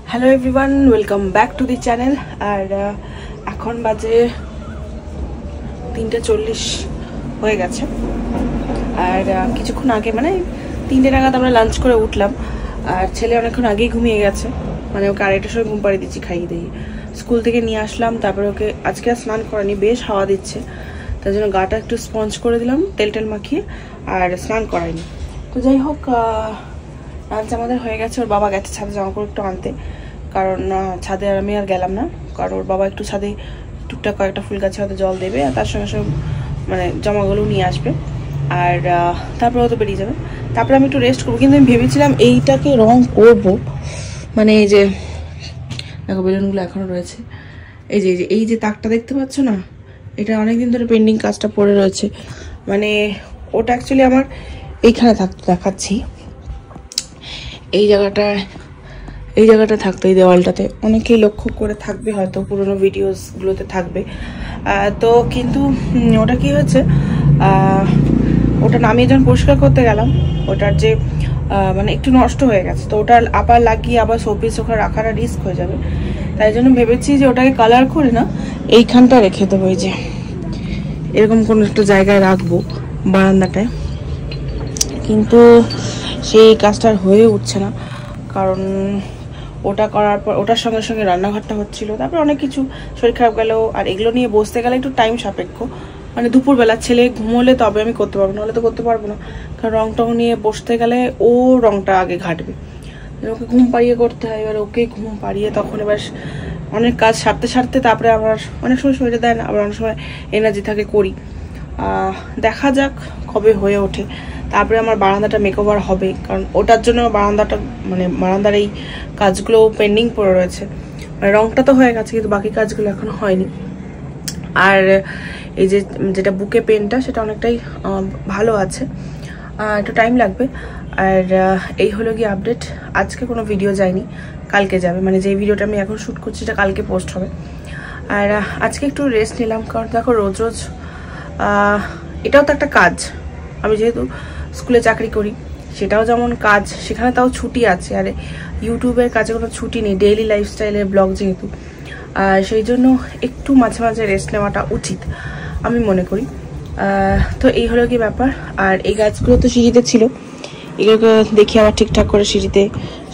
Hello everyone, welcome back to the channel. আর এখন বাজে 3:40 হয়ে গেছে। আর কিছুক্ষণ আগে মানে 3টে নাগাদ আমরা লাঞ্চ করে উঠলাম। আর ছেলে অনেকক্ষণ আগেই ঘুমিয়ে গেছে, মানে ওকে 2:30টার সময় ঘুম পাড়িয়ে দিচ্ছি, খাইয়ে দিয়ে স্কুল থেকে নিয়ে আসলাম। তারপরে ওকে আজকে আর স্নান করানি, বেশ হাওয়া দিচ্ছে, তার জন্য গাটা একটু স্পঞ্জ করে দিলাম তেল টেল মাখিয়ে, আর স্নান করাইনি। তো যাই হোক, লাঞ্চ আমাদের হয়ে গেছে। ওর বাবা গেছে ছাদে জামা কাপড় একটু আনতে, কারণ ছাদে আর আমি আর গেলাম না, কারণ ওর বাবা একটু ছাদে টুকটাক কয়েকটা ফুল গাছে হয়তো জল দেবে, আর তার সঙ্গে সঙ্গে মানে জামাগুলো নিয়ে আসবে, আর তারপরে হয়তো বেরিয়ে যাবে। তারপরে আমি একটু রেস্ট করবো। কিন্তু আমি ভেবেছিলাম এইটাকে রং করব, মানে এই যে দেখো বেলুনগুলো এখনো রয়েছে, এই যে তাকটা দেখতে পাচ্ছ না, এটা অনেকদিন ধরে পেন্ডিং কাজটা পড়ে রয়েছে। মানে ওটা অ্যাকচুয়ালি আমার এইখানে থাকতো, দেখাচ্ছি, এই জায়গাটা থাকতো, এই দেওয়ালটাতে। অনেকেই লক্ষ্য করে থাকবে হয়তো, পুরোনো ভিডিওসগুলোতে থাকবে। তো কিন্তু ওটা কি হয়েছে, ওটা নামিয়ে যখন পরিষ্কার করতে গেলাম, ওটার যে মানে একটু নষ্ট হয়ে গেছে। তো ওটা আবার লাগিয়ে আবার শোপিস ওখানে রাখাটা রিস্ক হয়ে যাবে, তাই জন্য ভেবেছি যে ওটাকে কালার করে না এইখানটা রেখে দেবো, এই যে এরকম কোনো একটা জায়গায় রাখবো বারান্দাটায়। কিন্তু সেই কাজটা হয়ে উঠছে না, কারণ ওটা করার পর ওটার সঙ্গে সঙ্গে রান্নাঘরটা হচ্ছিল, তারপর অনেক কিছু শরীর খারাপ গেলেও, আর এগুলো নিয়ে বসতে গেলে একটু টাইম সাপেক্ষ। মানে দুপুরবেলা ছেলে ঘুমোলে তবে আমি করতে পারবো, নাহলে তো করতে পারবো না, কারণ রং টং নিয়ে বসতে গেলে ও রংটা আগে ঘাটবে, ওকে ঘুম পাড়িয়ে করতে হয়। এবার ওকে ঘুম পাড়িয়ে তখন এবার অনেক কাজ সারতে তারপরে আবার অনেক সময় শরীরে দেয় না, আবার অনেক সময় এনার্জি থাকে করি। দেখা যাক কবে হয়ে ওঠে। তারপরে আমার বারান্দাটা মেকওভার হবে, কারণ ওটার জন্য বারান্দাটা মানে বারান্দার এই কাজগুলো পেন্ডিং পড়ে রয়েছে। মানে রংটা তো হয়ে গেছে, কিন্তু বাকি কাজগুলো এখনো হয়নি। আর এই যে যেটা বুকে পেনটা, সেটা অনেকটাই ভালো আছে, একটু টাইম লাগবে। আর এই হলো গিয়ে আপডেট। আজকে কোনো ভিডিও যায়নি, কালকে যাবে, মানে যে ভিডিওটা আমি এখন শ্যুট করছি সেটা কালকে পোস্ট হবে। আর আজকে একটু রেস্ট নিলাম, কারণ দেখো রোজ রোজ এটাও তো একটা কাজ। আমি যেহেতু স্কুলে চাকরি করি, সেটাও যেমন কাজ, সেখানে তাও ছুটি আছে। আর ইউটিউবের কাজে কোনো ছুটি নেই, ডেইলি লাইফস্টাইলের ব্লগ যেহেতু, সেই জন্য একটু মাঝে মাঝে রেস্ট নেওয়াটা উচিত আমি মনে করি। তো এই হলো কি ব্যাপার। আর এই গাছগুলো তো সিঁড়িতে ছিল, এগুলোকে দেখি আবার ঠিকঠাক করে সিঁড়িতে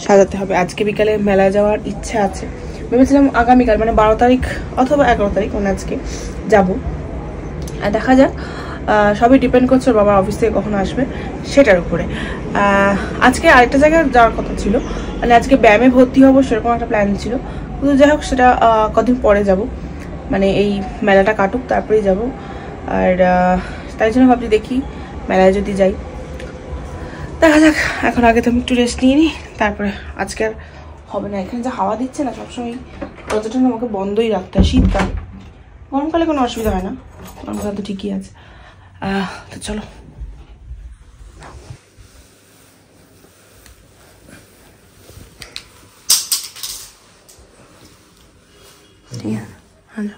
সাজাতে হবে। আজকে বিকালে মেলায় যাওয়ার ইচ্ছা আছে, ভেবেছিলাম আগামীকাল মানে 12 তারিখ অথবা 11 তারিখ, মানে আজকে যাবো। আর দেখা যাক, সবই ডিপেন্ড করছে ওর বাবা অফিস থেকে কখন আসবে সেটার উপরে। আজকে আরেকটা জায়গায় যাওয়ার কথা ছিল, মানে আজকে ব্যায়ামে ভর্তি হবো সেরকম একটা প্ল্যান ছিল, কিন্তু যাই হোক সেটা কদিন পরে যাব, মানে এই মেলাটা কাটুক তারপরেই যাব। আর তাই জন্য ভাবছি দেখি মেলায় যদি যাই, দেখা যাক। এখন আগে তো আমি একটু রেস্ট নিয়ে নিই, তারপরে আজকে আর হবে না। এখানে যা হাওয়া দিচ্ছে না, সবসময় দরজাটা আমাকে বন্ধই রাখতে হয়। শীতকাল, গরমকালে কোনো অসুবিধা হয় না, গরমকাল তো ঠিকই আছে। তো চলো। ঠিক আছে, হ্যাঁ।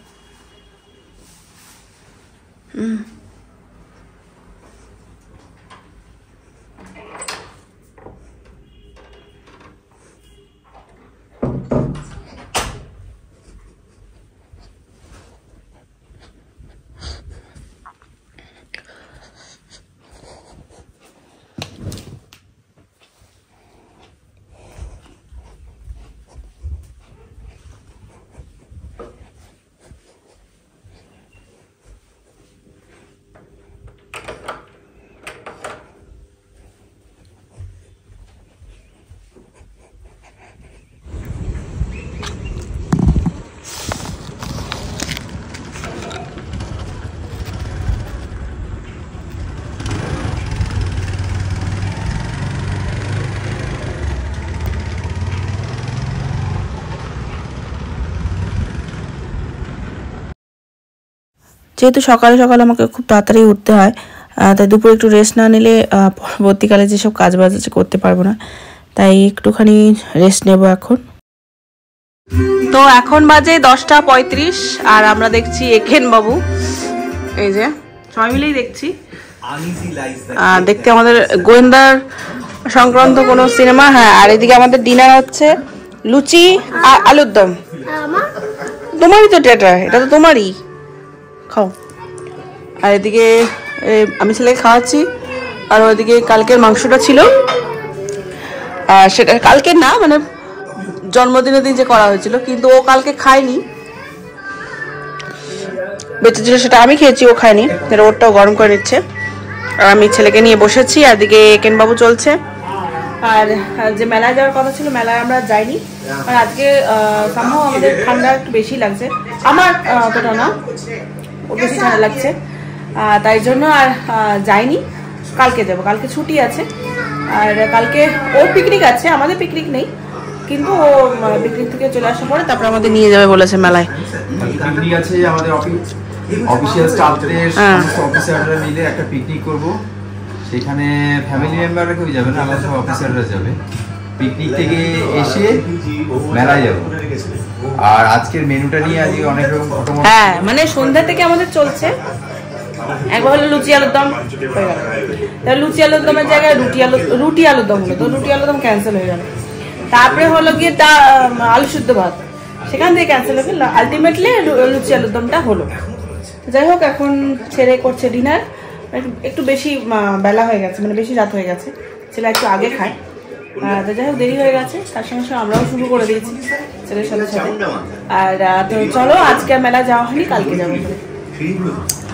যেহেতু সকালে সকালে আমাকে খুব তাড়াতাড়ি উঠতে হয়, তাই দুপুরে একটু রেস্ট না নিলে পরবর্তীকালে যেসব কাজ বাজ আছে করতে পারবো না, তাই একটুখানি রেস্ট নেব এখন। তো এখন বাজে 10:35, আর আমরা দেখছি একেন বাবু, এই যে সবাই মিলেই দেখছি। দেখতে আমাদের গোয়েন্দার সংক্রান্ত কোনো সিনেমা। হ্যাঁ, আর এদিকে আমাদের ডিনার হচ্ছে লুচি আর আলুর দম। তোমারই তো এটা তো তোমারই, খাও। আর এদিকে আমি ছেলেকে খাওয়াচ্ছি। আর ওইদিকে কালকের মাংসটা ছিল, সেটা কালকে না, মানে জন্মদিনের দিন যে করা হয়েছিল, কিন্তু ও কালকে খায়নি, বেঁচে ছিল সেটা আমি খেয়েছি, ও খায়নি। ওরটাও গরম করে নিচ্ছে। আর আমি ছেলেকে নিয়ে বসেছি। আর দিকে কেনবাবু চলছে। আর যে মেলায় যাওয়ার কথা ছিল, মেলায় আমরা যাইনি। আর আজকে সম্ভব আমাদের ঠান্ডা একটু বেশি লাগছে, আমার অতটা না, ওর বেশি ঠান্ডা লাগছে, তাই জন্য আর যাইনি। কালকে যাবো, কালকে ছুটি আছে। আর কালকে ওর পিকনিক আছে, আমাদের পিকনিক নেই, কিন্তু ও পিকনিক থেকে চলে আসার পরে তারপর আমাদের নিয়ে যাবে বলেছে মেলায়। পিকনিক আছে আমাদের অফিসিয়াল স্টাফদের সমস্ত অফিসাররা মিলে একটা পিকনিক করব। সেখানে ফ্যামিলি মেম্বাররা কেউ যাবে না, আমরা সব অফিসাররা যাবে। পিকনিক থেকে এসে মেলায় যাব। আর আজকের মেনুটা নিয়ে আজকে অনেক রকম ঘটনা। হ্যাঁ, মানে সন্ধ্যা থেকে আমাদের চলছে। একবার হলো লুচি আলুর দম হয়ে গেল, লুচি আলুর দমের জায়গায় রুটি আলুর দম হলো, তো রুটি আলুর দম ক্যান্সেল হয়ে গেল। তারপরে হলো গিয়ে আলু সিদ্ধ ভাত, সেখান থেকে ক্যান্সেল হয়ে গেল। আলটিমেটলি লুচি আলুর দমটা হলো। যাই হোক, এখন ছেলে করছে ডিনার। একটু বেশি বেলা হয়ে গেছে, মানে বেশি রাত হয়ে গেছে, ছেলে একটু আগে খায়। তো যাই হোক, দেরি হয়ে গেছে, তার সঙ্গে সঙ্গে আমরাও শুরু করে দিয়েছি ছেলের সাথে সাথে। আর তো চলো, আজকে মেলা যাওয়া হয়নি, কালকে যাবো।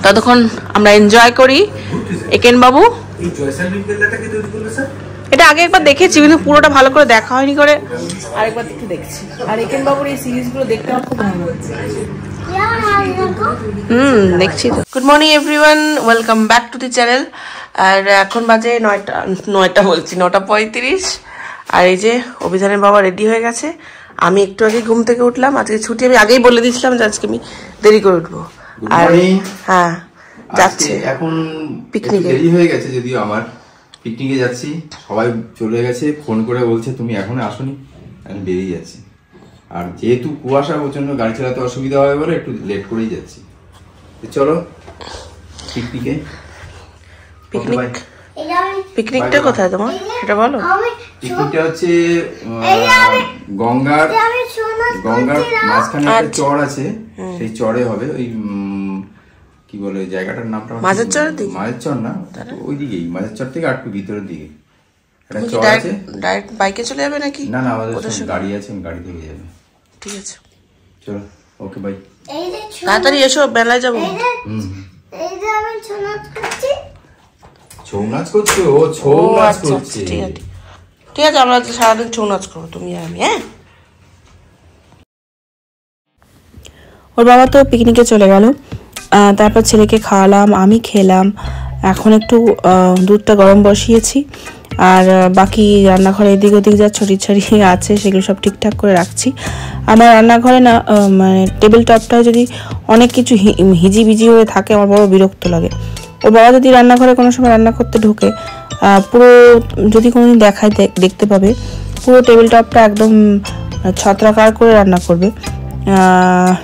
ততক্ষণ আমরা এনজয় করি। একেন বাবু, এটা আগে একবার দেখেছি, কিন্তু পুরোটা ভালো করে দেখা হয়নি করে আরেকবার একটু দেখছি। আর একেন বাবুর এই সিরিজগুলো দেখতে আমার খুব ভালো লাগছে। দেখছি তো। Good morning everyone, welcome back to the channel. আর এখন বাজে 9টা বলছি, 9:35। আর এই যে অভিযানের বাবা রেডি হয়ে গেছে। আমি একটু আগে ঘুম থেকে উঠলাম, আজকে ছুটি। আমি আগেই বলে দিয়েছিলাম যে আজকে আমি দেরি করে উঠবো। আর হ্যাঁ, যাচ্ছি এখন পিকনিকে। দেরি হয়ে গেছে যদিও, আমার পিকনিকে যাচ্ছি। সবাই চলে গেছে, ফোন করে বলছে তুমি এখনো আসোনি, আমি বেরিয়ে যাচ্ছি। আর যেহেতু কুয়াশা প্রচন্ড, গাড়ি চালাতে অসুবিধা হয় বলে একটু লেট করেই যাচ্ছি। চলো পিকনিকে। পিকনিকটা কোথায় তোমার সেটা বলো। পিকনিকটা হচ্ছে গঙ্গার মাঝখানে একটা চর আছে, সেই চরে হবে। ওই কি বলে জায়গাটার নামটা, মাঝের চর দিকে? মাঝের চর না, ওই দিকেই, মাঝের চর থেকে আর একটু ভিতরের দিকে একটা চর আছে। ডাইরেক্ট বাইকে চলে যাবে নাকি? না না, আমাদের গাড়ি আছে, গাড়ি থেকে যাবে। ঠিক আছে, চলো, ওকে বাই। তাড়াতাড়ি এসো, বেলায় যাবো। ছৌ নাচ করছো? ও ছৌ নাচ করছে, ঠিক আছে, আমরা সারাদিন ছৌ নাচ করবো, তুমি আর আমি। হ্যাঁ, ওর বাবা তো পিকনিকে চলে গেল। তারপর ছেলেকে খাওয়ালাম, আমি খেলাম। এখন একটু দুধটা গরম বসিয়েছি। আর বাকি রান্নাঘরে এদিক ওদিক যা ছড়ি আছে সেগুলো সব ঠিকঠাক করে রাখছি। আমার রান্নাঘরে না, মানে টেবিল টপটায় যদি অনেক কিছু হিজিবিজি হয়ে থাকে, আমার বড় বিরক্ত লাগে। ওর বাবা যদি রান্নাঘরে কোনো সময় রান্না করতে ঢোকে, পুরো যদি কোনোদিন দেখায়, দেখতে পাবে পুরো টেবিল টপটা একদম ছত্রাকার করে রান্না করবে।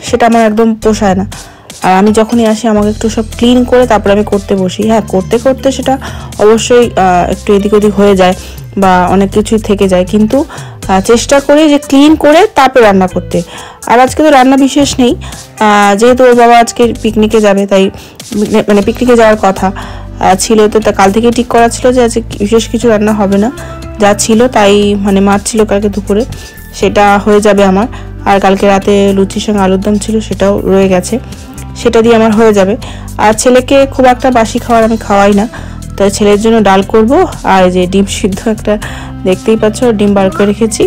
সেটা আমার একদম পোষায় না। আর আমি যখনই আসি আমাকে একটু সব ক্লিন করে তারপরে আমি করতে বসি। হ্যাঁ, করতে করতে সেটা অবশ্যই একটু এদিক ওদিক হয়ে যায় বা অনেক কিছুই থেকে যায়, কিন্তু চেষ্টা করি যে ক্লিন করে তারপরে রান্না করতে। আর আজকে তো রান্না বিশেষ নেই, যেহেতু ওর বাবা আজকে পিকনিকে যাবে, তাই মানে পিকনিকে যাওয়ার কথা ছিল, তো কাল থেকে ঠিক করা ছিল যে আজকে বিশেষ কিছু রান্না হবে না। যা ছিল তাই, মানে মাছ ছিল কালকে দুপুরে, সেটা হয়ে যাবে আমার। আর কালকে রাতে লুচির সঙ্গে আলুর দম ছিল, সেটাও রয়ে গেছে, সেটা দিয়ে আমার হয়ে যাবে। আর ছেলেকে খুব একটা বাসি খাবার আমি খাওয়াই না, তাই ছেলের জন্য ডাল করব। আর যে ডিম সিদ্ধ একটা দেখতেই পাচ্ছ, ডিম বার করে রেখেছি।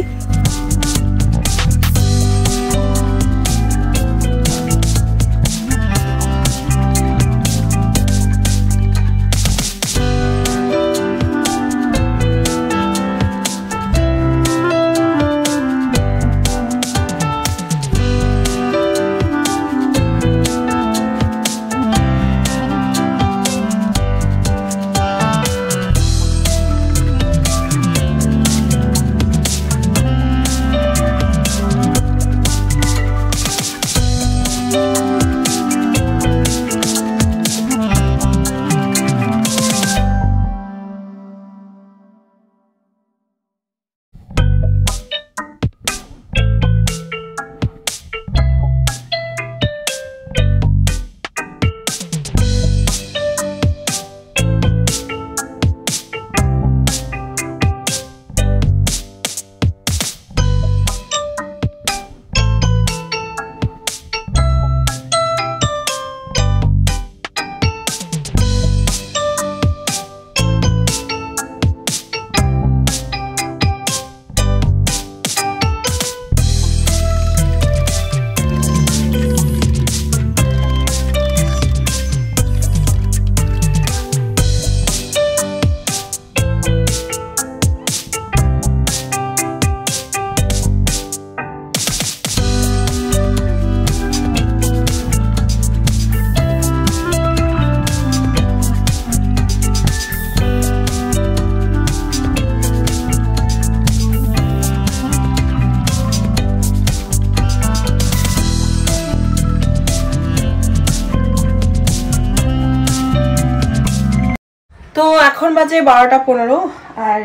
তো এখন বাজে 12:15 আর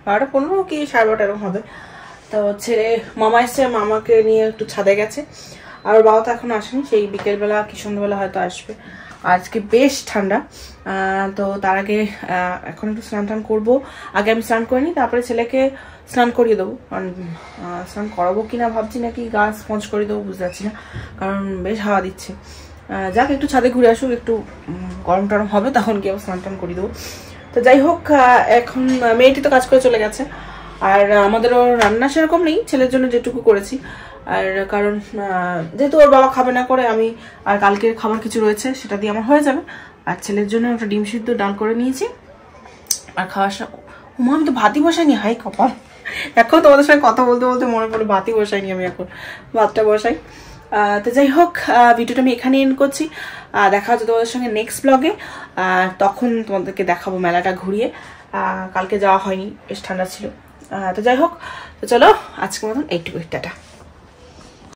12:15 কি 12:30 এরকম হবে। তো ছেলে মামা এসছে, মামাকে নিয়ে একটু ছাদে গেছে, আর বাবা তো এখন আসেনি, সেই বিকেলবেলা কি সন্ধ্যাবেলা হয়তো আসবে। আজকে বেশ ঠান্ডা, তো তার আগে এখন একটু স্নান টান করবো। আগে আমি স্নান করে নিই, তারপরে ছেলেকে স্নান করিয়ে দেবো। কারণ স্নান করাবো কিনা ভাবছি, নাকি গা স্পঞ্জ করে দেবো বুঝতে পারছি না, কারণ বেশ হাওয়া দিচ্ছে। যাক একটু ছাদে ঘুরে আসুক, একটু গরম টরম হবে, তখন গিয়ে স্নান টান করিয়ে দেবো। তো যাই হোক, এখন মেয়েটি তো কাজ করে চলে গেছে, আর আমাদেরও রান্না সেরকম নেই, ছেলের জন্য যেটুকু করেছি। আর কারণ যেহেতু ওর বাবা খাবে না করে, আমি আর কালকের খাবার কিছু রয়েছে সেটা দিয়ে আমার হয়ে যাবে। আর ছেলের জন্য একটা ডিম সিদ্ধ ডাল করে নিয়েছি, আর খাওয়ার আমি তো ভাতই বসাইনি, হাই কপাল। এখন তোমাদের সঙ্গে কথা বলতে বলতে মনে পড়ে ভাতই বসাইনি, আমি এখন ভাতটা বসাই। তো যাই হোক, ভিডিওটা আমি এখানে এন্ড করছি। দেখা হচ্ছে তোমাদের সঙ্গে নেক্সট ব্লগে, তখন তোমাদেরকে দেখাবো মেলাটা ঘুরিয়ে। কালকে যাওয়া হয়নি, বেশ ঠান্ডা ছিল। তো যাই হোক, তো চলো আজকের মতন এইটুকু, টাটা।